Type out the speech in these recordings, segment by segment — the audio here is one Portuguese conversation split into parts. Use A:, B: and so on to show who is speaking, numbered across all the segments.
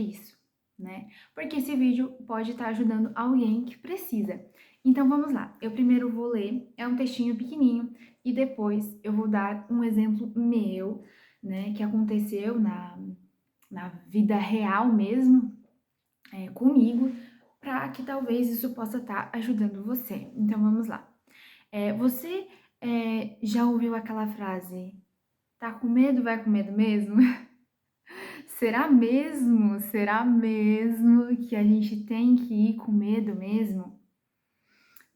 A: isso, né? Porque esse vídeo pode estar ajudando alguém que precisa. Então vamos lá. Eu primeiro vou ler, é um textinho pequenininho, e depois eu vou dar um exemplo meu, né, que aconteceu na vida real mesmo, comigo, para que talvez isso possa estar ajudando você. Então vamos lá. Você já ouviu aquela frase: tá com medo, vai com medo mesmo? Será mesmo? Será mesmo que a gente tem que ir com medo mesmo?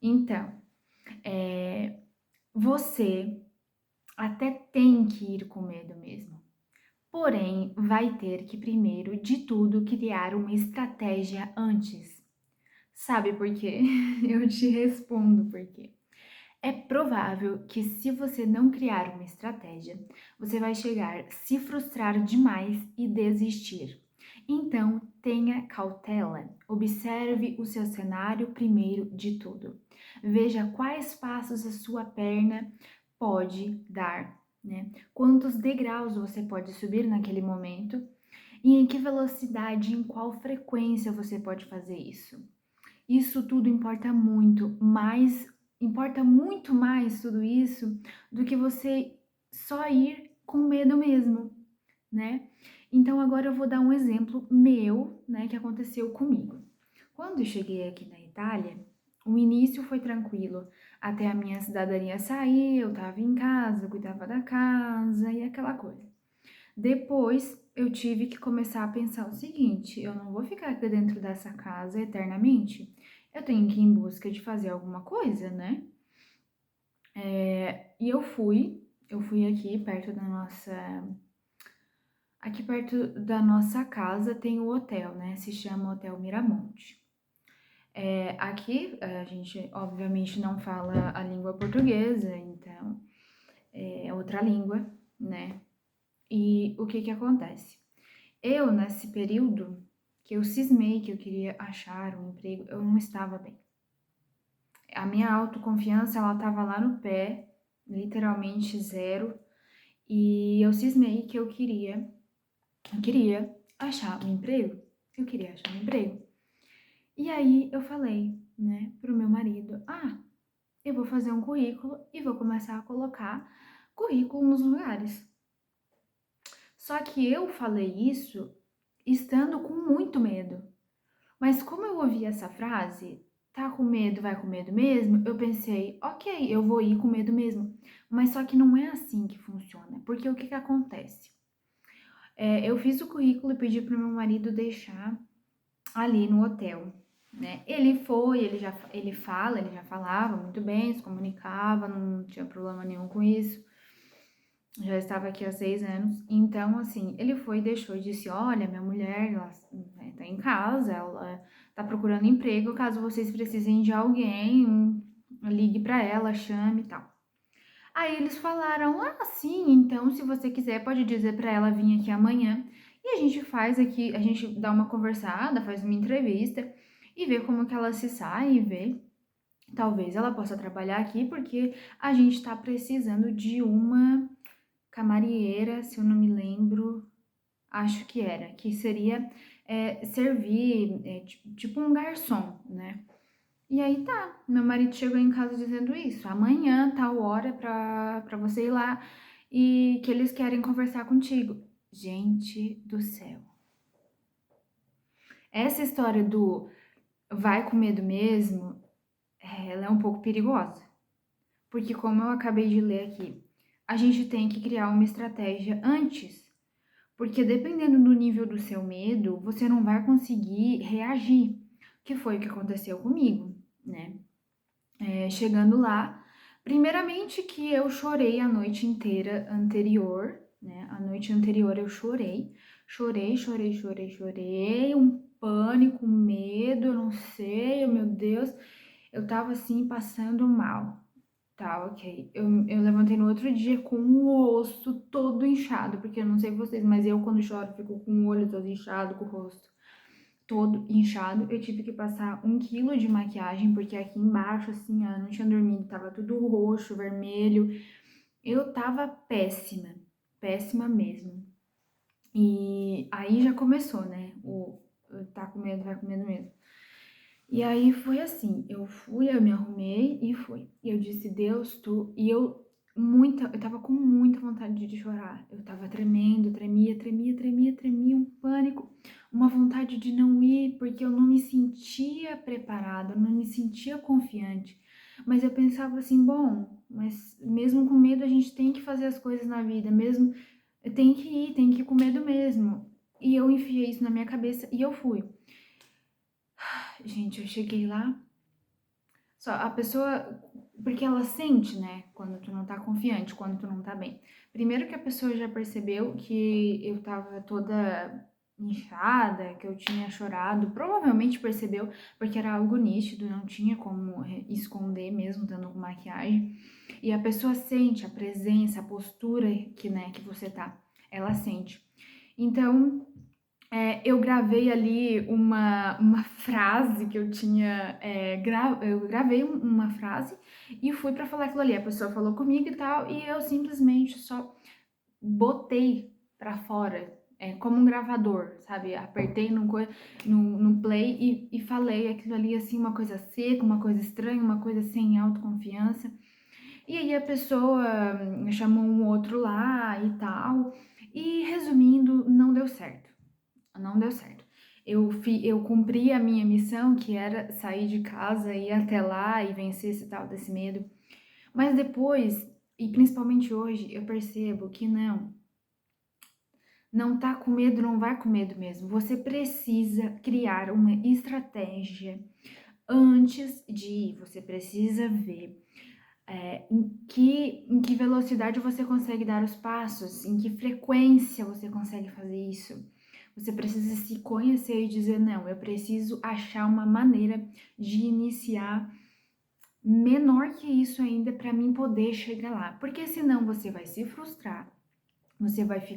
A: Então, você até tem que ir com medo mesmo. Porém, vai ter que primeiro de tudo criar uma estratégia antes. Sabe por quê? Eu te respondo por quê. É provável que se você não criar uma estratégia, você vai chegar a se frustrar demais e desistir. Então, tenha cautela. Observe o seu cenário primeiro de tudo. Veja quais passos a sua perna pode dar, né? Quantos degraus você pode subir naquele momento e em que velocidade, em qual frequência você pode fazer isso. Isso tudo importa muito mais tudo isso do que você só ir com medo mesmo, né? Então agora eu vou dar um exemplo meu, né, que aconteceu comigo. Quando eu cheguei aqui na Itália, o início foi tranquilo, até a minha cidadania sair, eu tava em casa, cuidava da casa e aquela coisa. Depois eu tive que começar a pensar o seguinte: eu não vou ficar aqui dentro dessa casa eternamente. Eu tenho que ir em busca de fazer alguma coisa, né? E eu fui aqui perto da nossa casa tem o hotel, né? Se chama Hotel Miramonte. Aqui a gente obviamente não fala a língua portuguesa, então é outra língua, né? E o que que acontece? Eu, nesse período que eu cismei que eu queria achar um emprego, eu não estava bem. A minha autoconfiança, ela estava lá no pé, literalmente zero, e eu cismei que eu queria achar um emprego. Eu queria achar um emprego. E aí eu falei, né, pro meu marido: eu vou fazer um currículo e vou começar a colocar currículo nos lugares. Só que eu falei isso estando com muito medo. Mas como eu ouvi essa frase, tá com medo, vai com medo mesmo, eu pensei, ok, eu vou ir com medo mesmo. Mas só que não é assim que funciona, porque o que que acontece? Eu fiz o currículo e pedi pro meu marido deixar ali no hotel, né? Ele foi, ele já falava muito bem, se comunicava, não tinha problema nenhum com isso. Já estava aqui há 6 anos, então assim, ele foi e deixou e disse: olha, minha mulher, ela tá em casa, ela tá procurando emprego, caso vocês precisem de alguém, ligue pra ela, chame e tal. Aí eles falaram: sim, então se você quiser pode dizer pra ela vir aqui amanhã e a gente faz aqui, a gente dá uma conversada, faz uma entrevista e vê como que ela se sai e vê. Talvez ela possa trabalhar aqui porque a gente tá precisando de uma camarieira, se eu não me lembro, acho que era, que seria servir, tipo um garçom, né? E aí tá, meu marido chegou em casa dizendo isso: amanhã, tal hora, pra você ir lá e que eles querem conversar contigo. Gente do céu. Essa história do vai com medo mesmo, ela é um pouco perigosa. Porque, como eu acabei de ler aqui, a gente tem que criar uma estratégia antes. Porque dependendo do nível do seu medo, você não vai conseguir reagir, que foi o que aconteceu comigo, né? Chegando lá, primeiramente que eu chorei a noite inteira anterior, né? A noite anterior eu chorei, chorei, um pânico, um medo, eu não sei, meu Deus, eu tava assim passando mal. Tá, ok. Eu levantei no outro dia com o osso todo inchado, porque eu não sei vocês, mas eu quando choro fico com o olho todo inchado, com o rosto todo inchado. Eu tive que passar 1 quilo de maquiagem, porque aqui embaixo, assim, ó, eu não tinha dormido, tava tudo roxo, vermelho. Eu tava péssima, péssima mesmo. E aí já começou, né? O tá com medo, vai com medo mesmo. E aí foi assim, eu me arrumei e fui. E eu disse, Deus, tu. E eu tava com muita vontade de chorar. Eu tava tremendo, tremia, um pânico, uma vontade de não ir, porque eu não me sentia preparada, eu não me sentia confiante. Mas eu pensava assim, bom, mas mesmo com medo a gente tem que fazer as coisas na vida, mesmo tem que ir com medo mesmo. E eu enfiei isso na minha cabeça e eu fui. Gente, eu cheguei lá, só a pessoa, porque ela sente, né, quando tu não tá confiante, quando tu não tá bem. Primeiro que a pessoa já percebeu que eu tava toda inchada, que eu tinha chorado, provavelmente percebeu, porque era algo nítido, não tinha como esconder mesmo estando com maquiagem. E a pessoa sente a presença, a postura que, né, que você tá, ela sente. Então, eu gravei ali uma frase que eu tinha. Eu gravei uma frase e fui pra falar aquilo ali. A pessoa falou comigo e tal, e eu simplesmente só botei pra fora, como um gravador, sabe? Apertei no play e falei aquilo ali, assim, uma coisa seca, uma coisa estranha, uma coisa sem autoconfiança. E aí a pessoa chamou um outro lá e tal. E resumindo, não deu certo. Não deu certo. Eu cumpri a minha missão, que era sair de casa, ir até lá e vencer esse tal desse medo. Mas depois, e principalmente hoje, eu percebo que não tá com medo, não vai com medo mesmo. Você precisa criar uma estratégia antes de ir. Você precisa ver em que velocidade você consegue dar os passos, em que frequência você consegue fazer isso. Você precisa se conhecer e dizer, não, eu preciso achar uma maneira de iniciar menor que isso ainda para mim poder chegar lá. Porque senão você vai se frustrar, você vai ficar